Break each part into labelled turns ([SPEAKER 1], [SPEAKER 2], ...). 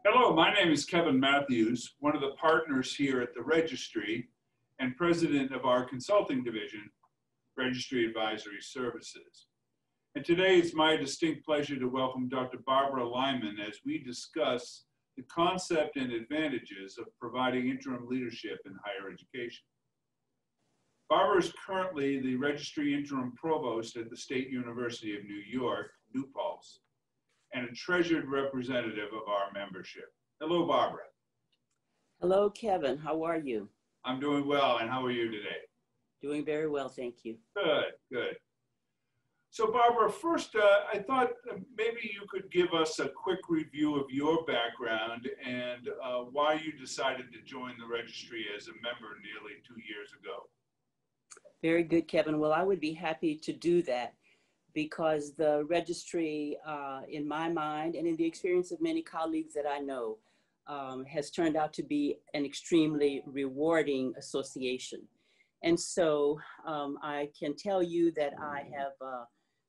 [SPEAKER 1] Hello, my name is Kevin Matthews, one of the partners here at the Registry and president of our consulting division, Registry Advisory Services. And today it's my distinct pleasure to welcome Dr. Barbara Lyman as we discuss the concept and advantages of providing interim leadership in higher education. Barbara is currently the Registry Interim Provost at the State University of New York, New Paltz, and a treasured representative of our membership. Hello, Barbara.
[SPEAKER 2] Hello, Kevin. How are you?
[SPEAKER 1] I'm doing well, and how are you today?
[SPEAKER 2] Doing very well, thank you.
[SPEAKER 1] Good, good. So, Barbara, first, I thought maybe you could give us a quick review of your background and why you decided to join the Registry as a member nearly 2 years ago.
[SPEAKER 2] Very good, Kevin. Well, I would be happy to do that, because the Registry, in my mind and in the experience of many colleagues that I know, has turned out to be an extremely rewarding association. And so I can tell you that I have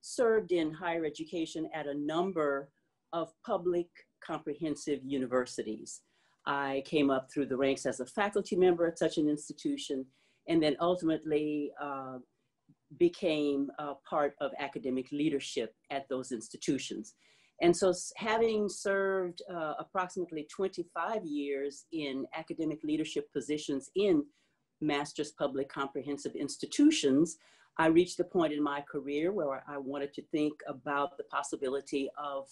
[SPEAKER 2] served in higher education at a number of public comprehensive universities. I came up through the ranks as a faculty member at such an institution, and then ultimately became part of academic leadership at those institutions. And so having served approximately 25 years in academic leadership positions in master's public comprehensive institutions, I reached a point in my career where I wanted to think about the possibility of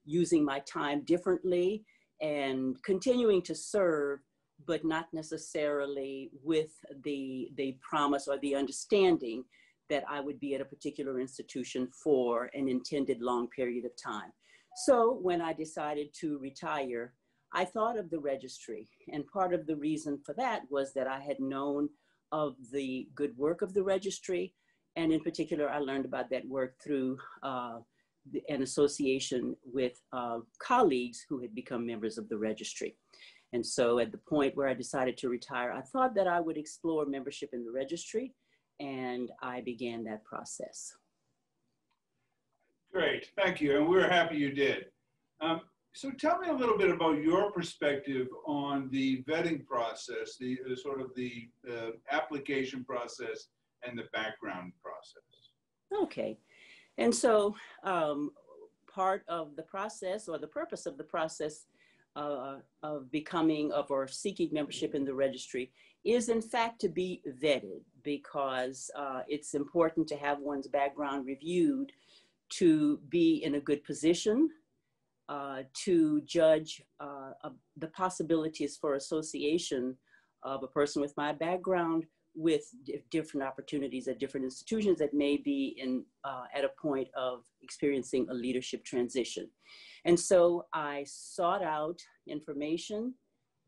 [SPEAKER 2] using my time differently and continuing to serve, but not necessarily with the promise or the understanding that I would be at a particular institution for an intended long period of time. So when I decided to retire, I thought of the Registry, and part of the reason for that was that I had known of the good work of the Registry, and in particular, I learned about that work through an association with colleagues who had become members of the Registry. And so at the point where I decided to retire, I thought that I would explore membership in the Registry, and I began that process.
[SPEAKER 1] Great, thank you, and we're happy you did. So tell me a little bit about your perspective on the vetting process, the application process and the background process.
[SPEAKER 2] Okay, and so part of the process, or the purpose of the process of becoming or seeking membership in the Registry is in fact to be vetted, because it's important to have one's background reviewed to be in a good position to judge the possibilities for association of a person with my background with different opportunities at different institutions that may be at a point of experiencing a leadership transition. And so I sought out information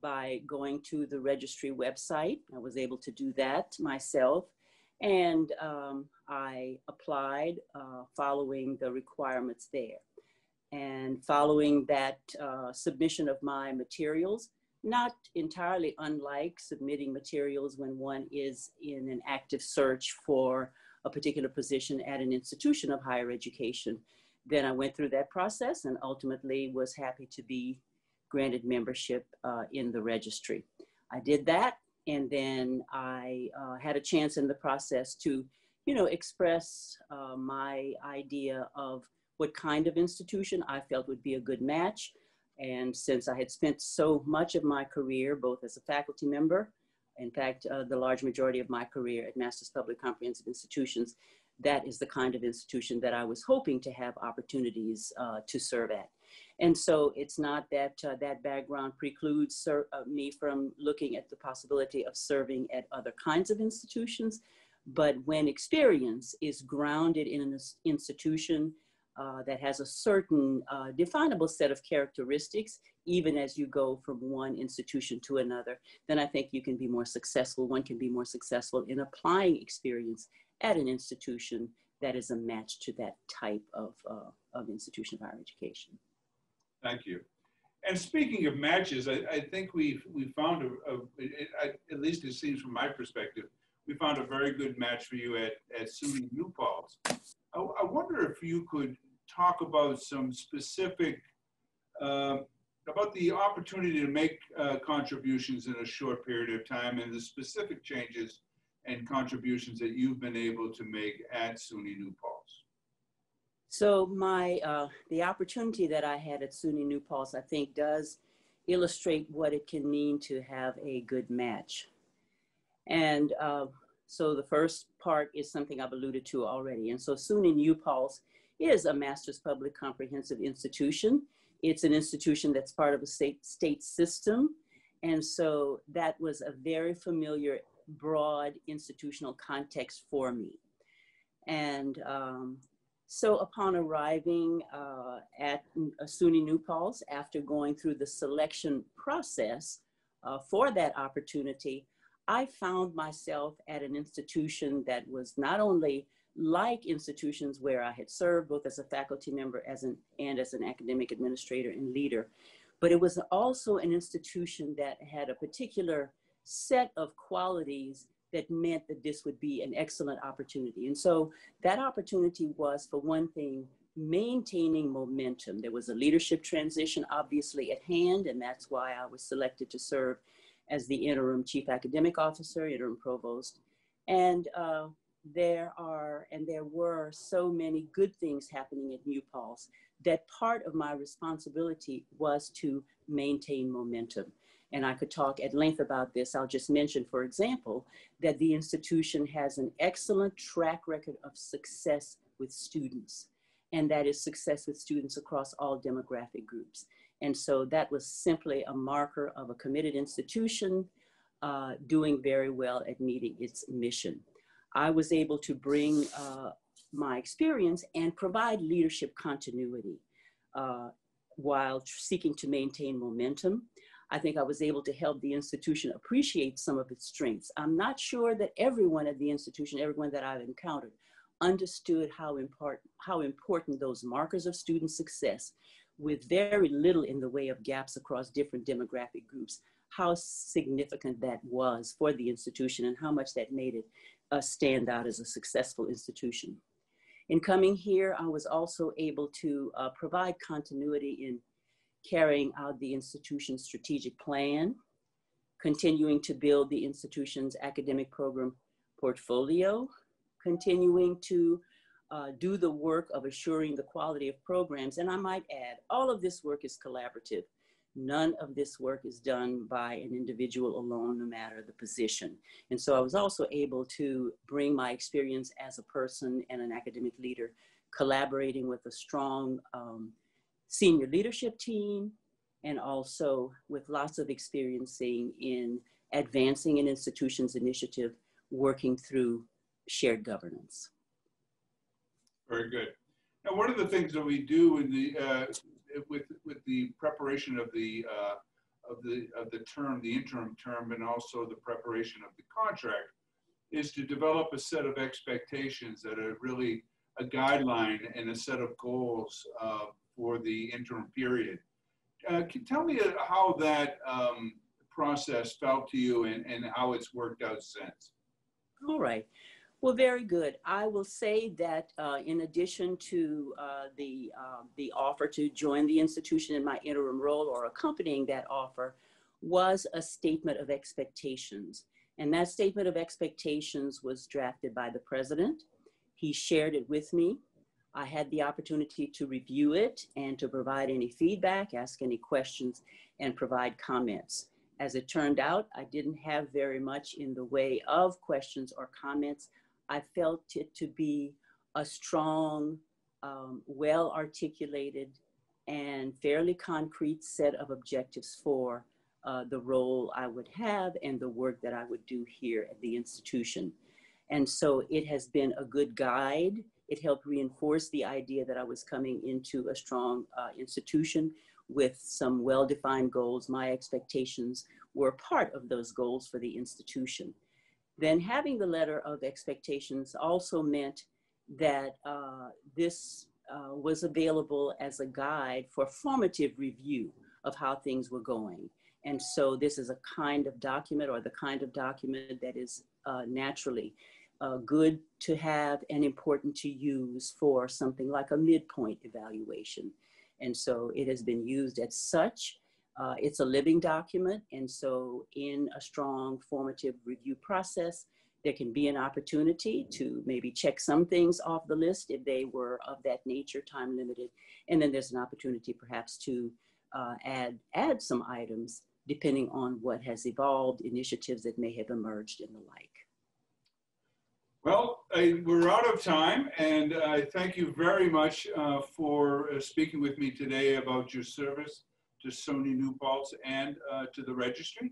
[SPEAKER 2] by going to the Registry website. I was able to do that myself. And I applied following the requirements there. And following that submission of my materials, not entirely unlike submitting materials when one is in an active search for a particular position at an institution of higher education, then I went through that process and ultimately was happy to be granted membership in the Registry. I did that, and then I had a chance in the process to, express my idea of what kind of institution I felt would be a good match. And since I had spent so much of my career, both as a faculty member, in fact, the large majority of my career at Master's Public Comprehensive Institutions, that is the kind of institution that I was hoping to have opportunities to serve at. And so it's not that that background precludes me from looking at the possibility of serving at other kinds of institutions, but when experience is grounded in an institution that has a certain definable set of characteristics, even as you go from one institution to another, then I think you can be more successful. One can be more successful in applying experience at an institution that is a match to that type of institution of higher education.
[SPEAKER 1] Thank you. And speaking of matches, I think we found, at least it seems from my perspective, we found a very good match for you at SUNY New Paltz. I wonder if you could talk about some specific about the opportunity to make contributions in a short period of time and the specific changes and contributions that you've been able to make at SUNY New Paltz.
[SPEAKER 2] So the opportunity that I had at SUNY New Paltz, I think, does illustrate what it can mean to have a good match. And so the first part is something I've alluded to already. And so SUNY New Paltz is a Master's Public Comprehensive institution. It's an institution that's part of a state system. And so that was a very familiar, broad institutional context for me. And so upon arriving at SUNY New Paltz, after going through the selection process for that opportunity, I found myself at an institution that was not only like institutions where I had served both as a faculty member and as an academic administrator and leader, but it was also an institution that had a particular set of qualities that meant that this would be an excellent opportunity. And so that opportunity was, for one thing, maintaining momentum. There was a leadership transition obviously at hand, and that's why I was selected to serve as the interim chief academic officer, interim provost. And there were so many good things happening at New Paltz that part of my responsibility was to maintain momentum. And I could talk at length about this. I'll just mention, for example, that the institution has an excellent track record of success with students. And that is success with students across all demographic groups. And so that was simply a marker of a committed institution doing very well at meeting its mission. I was able to bring my experience and provide leadership continuity while seeking to maintain momentum. I think I was able to help the institution appreciate some of its strengths. I'm not sure that everyone at the institution, everyone that I've encountered, understood how important those markers of student success, with very little in the way of gaps across different demographic groups, how significant that was for the institution and how much that made it stand out as a successful institution. In coming here, I was also able to provide continuity in carrying out the institution's strategic plan, continuing to build the institution's academic program portfolio, continuing to do the work of assuring the quality of programs. And I might add, all of this work is collaborative. None of this work is done by an individual alone, no matter the position. And so I was also able to bring my experience as a person and an academic leader, collaborating with a strong senior leadership team, and also with lots of experiencing in advancing an institution's initiative, working through shared governance.
[SPEAKER 1] Very good. Now, one of the things that we do in the with the preparation of the term, the interim term, and also the preparation of the contract, is to develop a set of expectations that are really a guideline and a set of goals for the interim period. Can you tell me how that process felt to you and how it's worked out since?
[SPEAKER 2] All right. Well, very good. I will say that in addition to the offer to join the institution in my interim role, or accompanying that offer, was a statement of expectations. And that statement of expectations was drafted by the president. He shared it with me. I had the opportunity to review it and to provide any feedback, ask any questions, and provide comments. As it turned out, I didn't have very much in the way of questions or comments. I felt it to be a strong, well-articulated, and fairly concrete set of objectives for the role I would have and the work that I would do here at the institution. And so it has been a good guide. It helped reinforce the idea that I was coming into a strong institution with some well-defined goals. My expectations were part of those goals for the institution. Then having the letter of expectations also meant that this was available as a guide for formative review of how things were going. And so this is a kind of document, or the kind of document that is naturally good to have and important to use for something like a midpoint evaluation. And so it has been used as such. It's a living document, and so in a strong formative review process, there can be an opportunity to maybe check some things off the list if they were of that nature, time limited, and then there's an opportunity perhaps to add some items depending on what has evolved, initiatives that may have emerged and the like.
[SPEAKER 1] Well, we're out of time, and I thank you very much for speaking with me today about your service to SUNY New Paltz and to the registry.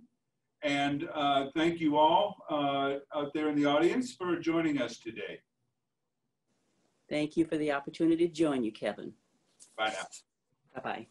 [SPEAKER 1] And thank you all out there in the audience for joining us today.
[SPEAKER 2] Thank you for the opportunity to join you, Kevin.
[SPEAKER 1] Bye now.
[SPEAKER 2] Bye-bye.